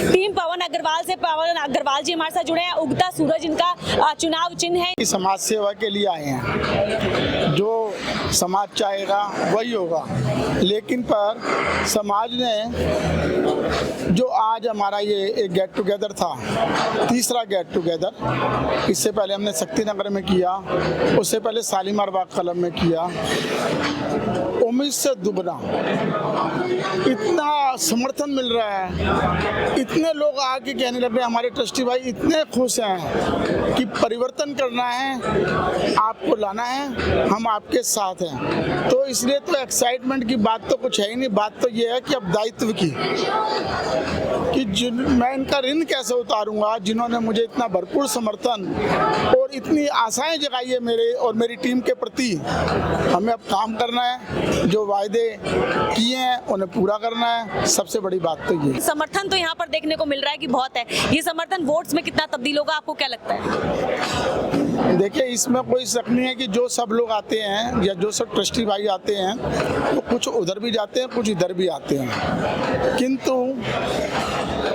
Team पवन अग्रवाल जी हमारे साथ जुड़े हैं। उगता सूरज इनका चुनाव चिन्ह है। समाज सेवा के लिए आए हैं, जो समाज चाहेगा वही होगा। लेकिन पर समाज ने जो आज हमारा ये एक गेट टुगेदर था, तीसरा गेट टुगेदर, इससे पहले हमने शक्ति नगर में किया, उससे पहले शालीमार बाग कलम में किया, उम्मीद से दुगना इतना समर्थन मिल रहा है। इतने लोग आके कहने लग रहे हैं, हमारे ट्रस्टी भाई इतने खुश हैं कि परिवर्तन करना है, आपको लाना है, हम आपके साथ हैं। तो इसलिए तो एक्साइटमेंट की बात तो कुछ है ही नहीं। बात तो ये है कि अब दायित्व की, कि मैं इनका ऋण कैसे उतारूंगा, जिन्होंने मुझे इतना भरपूर समर्थन और इतनी आशाएं जगाई है मेरे और मेरी टीम के प्रति। हमें अब काम करना है, जो वायदे किए हैं उन्हें पूरा करना है। सबसे बड़ी बात तो ये समर्थन तो यहाँ पर देखने को मिल रहा है कि बहुत है। ये समर्थन वोट्स में कितना तब्दील होगा, आपको क्या लगता है? देखिए, इसमें कोई शक नहीं है कि जो सब लोग आते हैं या जो सब ट्रस्टी भाई आते हैं, वो कुछ उधर भी जाते हैं, कुछ इधर भी आते हैं। किंतु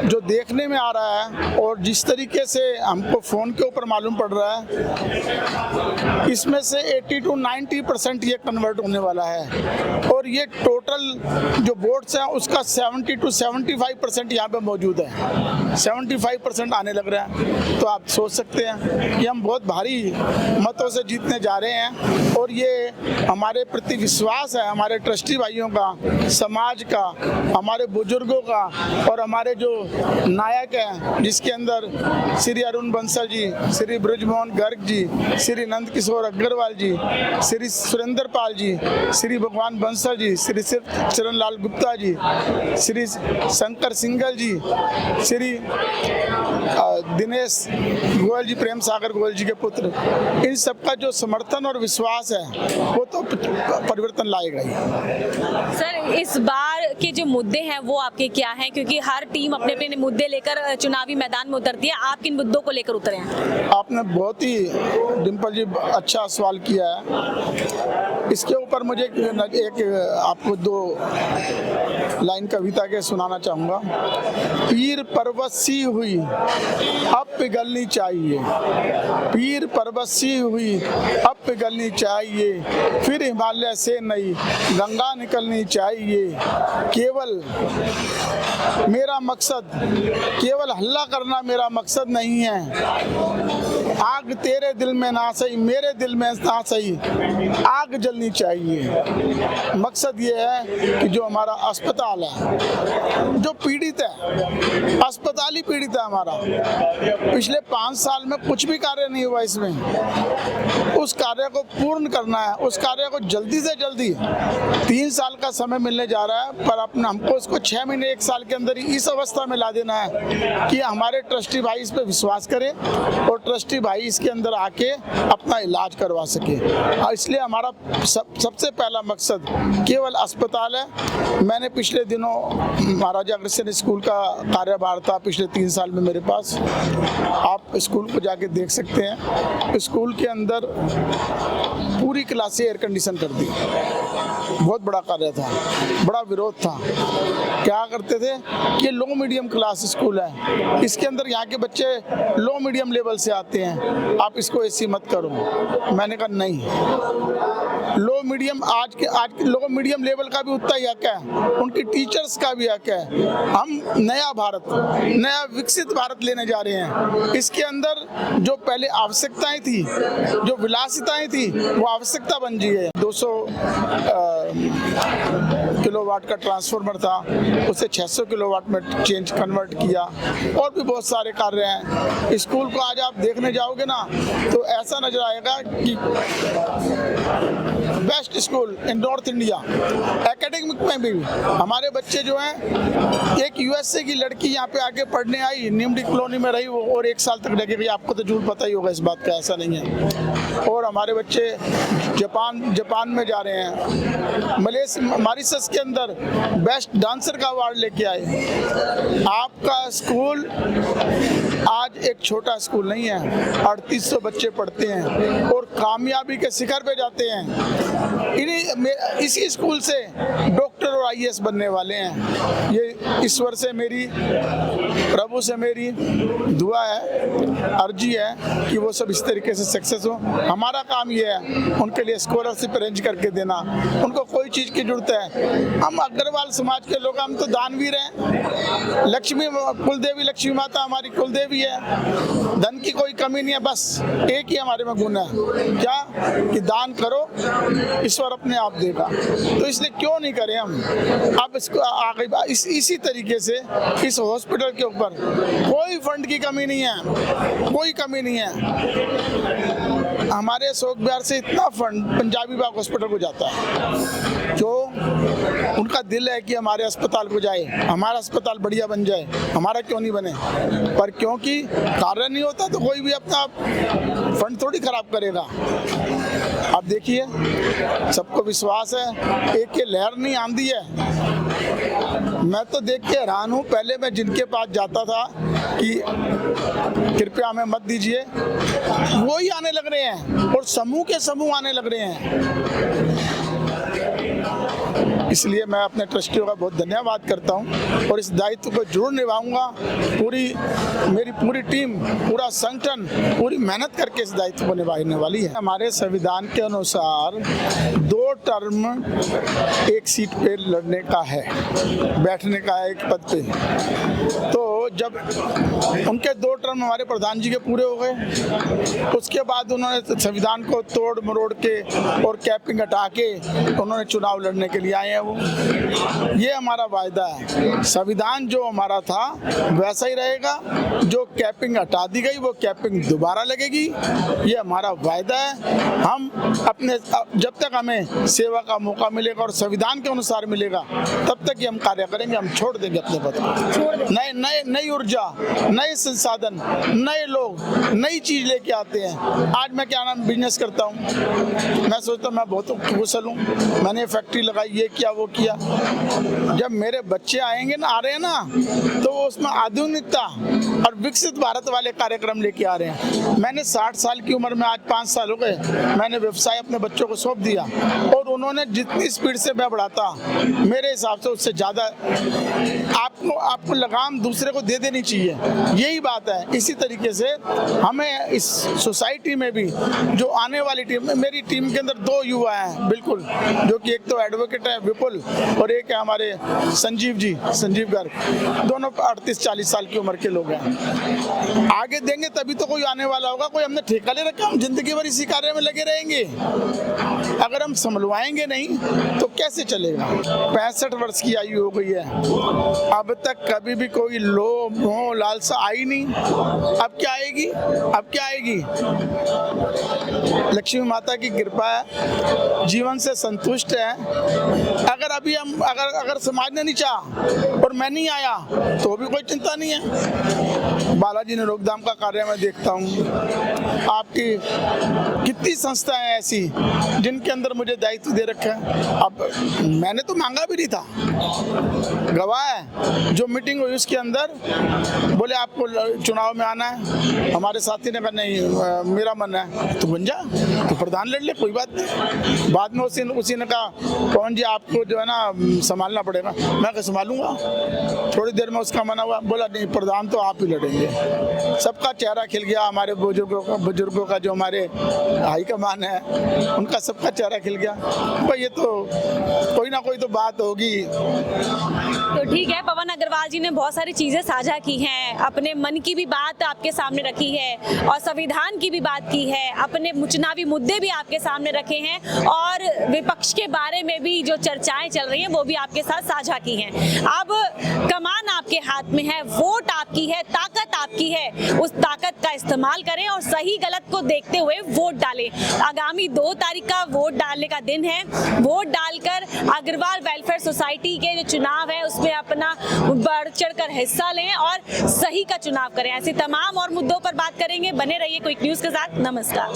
जो देखने में आ रहा है और जिस तरीके से हमको फ़ोन के ऊपर मालूम पड़ रहा है, इसमें से 80 to 90% ये कन्वर्ट होने वाला है। और ये टोटल जो वोट्स हैं उसका 70 to 75% यहाँ पे मौजूद है। 75% आने लग रहा है। तो आप सोच सकते हैं कि हम बहुत भारी मतों से जीतने जा रहे हैं। और ये हमारे प्रति विश्वास है, हमारे ट्रस्टी भाइयों का, समाज का, हमारे बुजुर्गों का और हमारे जो नायक हैं, जिसके अंदर श्री अरुण बंसल जी, श्री ब्रजमोहन गर्ग जी, श्री नंद किशोर अग्रवाल जी, श्री सुरेंद्र पाल जी, श्री भगवान बंसल जी, श्री चरण लाल गुप्ता जी, श्री शंकर सिंघल जी, श्री दिनेश गोयल जी, प्रेम सागर गोयल जी के पुत्र, इन सबका जो समर्थन और विश्वास है वो तो परिवर्तन लाएगा ही। सर, इस बार के जो मुद्दे हैं वो आपके क्या हैं? क्योंकि हर टीम अपने अपने मुद्दे लेकर चुनावी मैदान में उतरती है। आप किन मुद्दों को लेकर उतरे हैं? आपने बहुत ही, डिम्पल जी, अच्छा सवाल किया है। इसके ऊपर मुझे एक आपको 2 लाइन कविता के सुनाना चाहूँगा। पीर पर्वत सी हुई अब पिघलनी चाहिए, पीर पर्वत सी हुई अब पिघलनी चाहिए, फिर हिमालय से नई गंगा निकलनी चाहिए। केवल मेरा मकसद, केवल हल्ला करना मेरा मकसद नहीं है। आग तेरे दिल में ना सही, मेरे दिल में ना सही, आग जलनी चाहिए। मकसद ये है कि जो हमारा अस्पताल है, जो पीड़ित है, अस्पताल ही पीड़ित है हमारा। पिछले 5 साल में कुछ भी कार्य नहीं हुआ इसमें। उस कार्य को पूर्ण करना है, उस कार्य को जल्दी से जल्दी, 3 साल का समय मिलने जा रहा है, पर अपना हमको इसको 6 महीने 1 साल के अंदर ही इस अवस्था में ला देना है कि हमारे ट्रस्टी भाई इस पे विश्वास करें और ट्रस्टी भाई इसके अंदर आके अपना इलाज करवा सके। इसलिए हमारा सबसे पहला मकसद केवल अस्पताल है। मैंने पिछले दिनों महाराजा अग्रसेन स्कूल का कार्यभार था पिछले 3 साल में मेरे पास। आप स्कूल को जाके देख सकते हैं। स्कूल के अंदर पूरी क्लासें एयर कंडीशन कर दी। बहुत बड़ा कार्य था, बड़ा विरोध था। क्या करते थे कि लो मीडियम क्लास स्कूल है, इसके अंदर यहाँ के बच्चे लो मीडियम लेवल से आते हैं, आप इसको ऐसी मत करो। मैंने कहा नहीं, लो मीडियम आज के लो मीडियम लेवल का भी उतना ही हक है, उनकी टीचर्स का भी हक है। हम नया भारत, नया विकसित भारत लेने जा रहे हैं। इसके अंदर जो पहले आवश्यकताएं थी, जो विलासिताएं थी, वो आवश्यकता बन गई है। 200 किलोवाट का ट्रांसफार्मर था, उसे 600 किलोवाट में कन्वर्ट किया। और भी बहुत सारे कार्य हैं। स्कूल को आज आप देखने जाओगे ना तो ऐसा नजर आएगा कि बेस्ट स्कूल इन नॉर्थ इंडिया। एकेडमिक में भी हमारे बच्चे जो हैं, एक यूएसए की लड़की यहाँ पे आके पढ़ने आई, निम्डी कॉलोनी में रही वो, और 1 साल तक रह गई। आपको तो जरूर पता ही होगा इस बात का, ऐसा नहीं है। और हमारे बच्चे जापान में जा रहे हैं, मॉरिशस के अंदर बेस्ट डांसर का अवार्ड लेके आए। आपका स्कूल आज एक छोटा स्कूल नहीं है, 3800 बच्चे पढ़ते हैं और कामयाबी के शिखर पे जाते हैं। इसी स्कूल से डॉक्टर और आईएएस बनने वाले हैं। ये ईश्वर से मेरी, प्रभु से मेरी दुआ है, अर्जी है कि वो सब इस तरीके से सक्सेस हो। हमारा काम ये है उनके लिए स्कॉलरशिप अरेंज करके देना। उनको कोई चीज़ की जरूरत है, हम अग्रवाल समाज के लोग, हम तो दानवीर हैं। लक्ष्मी कुलदेवी, लक्ष्मी माता हमारी कुलदेवी है। धन की कोई कमी नहीं है, बस एक ही हमारे में गुण है, क्या कि दान करो, ईश्वर अपने आप देगा। तो इसलिए क्यों नहीं करें हम। अब इसको आगे इसी तरीके से इस हॉस्पिटल के ऊपर कोई फंड की कमी नहीं है, कोई कमी नहीं है। हमारे अशोक विहार से इतना फंड पंजाबी बाग हॉस्पिटल को जाता है, जो उनका दिल है कि हमारे अस्पताल को जाए, हमारा अस्पताल बढ़िया बन जाए। हमारा क्यों नहीं बने, पर क्योंकि कार्य नहीं होता तो कोई भी अपना फंड थोड़ी खराब करेगा। अब देखिए, सबको विश्वास है, एक ये लहर नहीं आंधी है। मैं तो देख के हैरान हूँ, पहले मैं जिनके पास जाता था कि कृपया हमें मत दीजिए, वो ही आने लग रहे हैं और समूह के समूह आने लग रहे हैं। इसलिए मैं अपने ट्रस्टियों का बहुत धन्यवाद करता हूं और इस दायित्व को जरूर निभाऊंगा। मेरी पूरी टीम, पूरा संगठन पूरी मेहनत करके इस दायित्व को निभाने वाली है। हमारे संविधान के अनुसार 2 टर्म एक सीट पे लड़ने का है, बैठने का है एक पद पे। तो जब उनके 2 टर्म हमारे प्रधान जी के पूरे हो गए, उसके बाद उन्होंने संविधान को तोड़ मरोड़ के और कैपिंग हटा के उन्होंने चुनाव लड़ने के लिए आए हैं। वो ये हमारा वायदा है। संविधान जो हमारा था वैसा ही रहेगा, जो कैपिंग हटा दी गई वो कैपिंग दोबारा लगेगी, ये हमारा वायदा है। हम अपने जब तक हमें सेवा का मौका मिलेगा और संविधान के अनुसार मिलेगा, तब तक ही हम कार्य करेंगे। हम छोड़ देंगे अपने पद को। नई ऊर्जा, नए संसाधन, नए लोग, नई चीज लेके आते हैं। आज मैं क्या नाम बिजनेस करता हूँ, मैं सोचता हूँ मैं बहुत कुशल हूँ, मैंने फैक्ट्री लगाई, ये किया वो किया। जब मेरे बच्चे आएंगे ना, आ रहे हैं ना, तो उसमें आधुनिकता और विकसित भारत वाले कार्यक्रम लेके आ रहे हैं। मैंने 60 साल की उम्र में, आज 5 साल हो गए, मैंने व्यवसाय अपने बच्चों को सौंप दिया और उन्होंने जितनी स्पीड से मैं बढ़ाता, मेरे हिसाब से उससे ज़्यादा आपको लगाम दूसरे को दे देनी चाहिए। यही बात है। इसी तरीके से हमें इस सोसाइटी में भी जो आने वाली टीम, मेरी टीम के अंदर 2 युवा हैं बिल्कुल, जो कि एक तो एडवोकेट है विपुल और एक है हमारे संजीव गर्ग, दोनों 38-40 साल की उम्र के लोग हैं। आगे देंगे तभी तो कोई आने वाला होगा। कोई हमने ठेका ले रखा, हम जिंदगी भर इसी कार्य में लगे रहेंगे। अगर हम संभलवाएंगे नहीं तो कैसे चलेगा। 65 वर्ष की आयु हो गई है, अब तक कभी भी कोई मोह लालसा आई नहीं। अब क्या आएगी, अब क्या आएगी। लक्ष्मी माता की कृपा है, जीवन से संतुष्ट है। अगर अभी हम अगर समाज ने नहीं चाहा और मैं नहीं आया तो भी कोई चिंता नहीं है। बालाजी ने रोकथाम का कार्य मैं देखता हूँ। आपकी कितनी संस्थाएं ऐसी जिनके अंदर मुझे दायित्व दे रखा है। अब मैंने तो मांगा भी नहीं था, गवाह है। जो मीटिंग हुई उसके अंदर बोले आपको चुनाव में आना है, हमारे साथी ने कहा नहीं मेरा मन है, तो बन जा, तो प्रधान लड़ ले, कोई बात नहीं। बाद में उसी ने कहा कौन जी आपको जो है ना संभालना पड़ेगा। मैं कहा संभालूंगा। थोड़ी देर में उसका मना हुआ, बोला नहीं प्रधान तो आप ही लड़ेंगे। सबका चेहरा खिल गया। हमारे बुजुर्गों का जो हमारे हाईकमान है उनका सबका चेहरा खिल गया। भाई ये तो कोई ना कोई तो बात होगी। तो ठीक है, पवन अग्रवाल जी ने बहुत सारी चीजें साझा की हैं, अपने मन की भी बात आपके सामने रखी है और संविधान की भी बात की है, अपने चुनावी मुद्दे भी आपके सामने रखे हैं और विपक्ष के बारे में भी जो चर्चाएं चल रही हैं वो भी आपके साथ साझा की हैं। अब कमान आपके हाथ में है, वोट आपकी है, ताकत आपकी है, उस ताकत का इस्तेमाल करें और सही गलत को देखते हुए वोट डालें। आगामी 2 तारीख का वोट डालने का दिन है। वोट डालकर अग्रवाल वेलफेयर सोसाइटी के जो चुनाव है उसमें अपना बढ़ चढ़कर हिस्सा लें और सही का चुनाव करें। ऐसे तमाम और मुद्दों पर बात करेंगे। बने रहिए क्विक न्यूज के साथ। नमस्कार।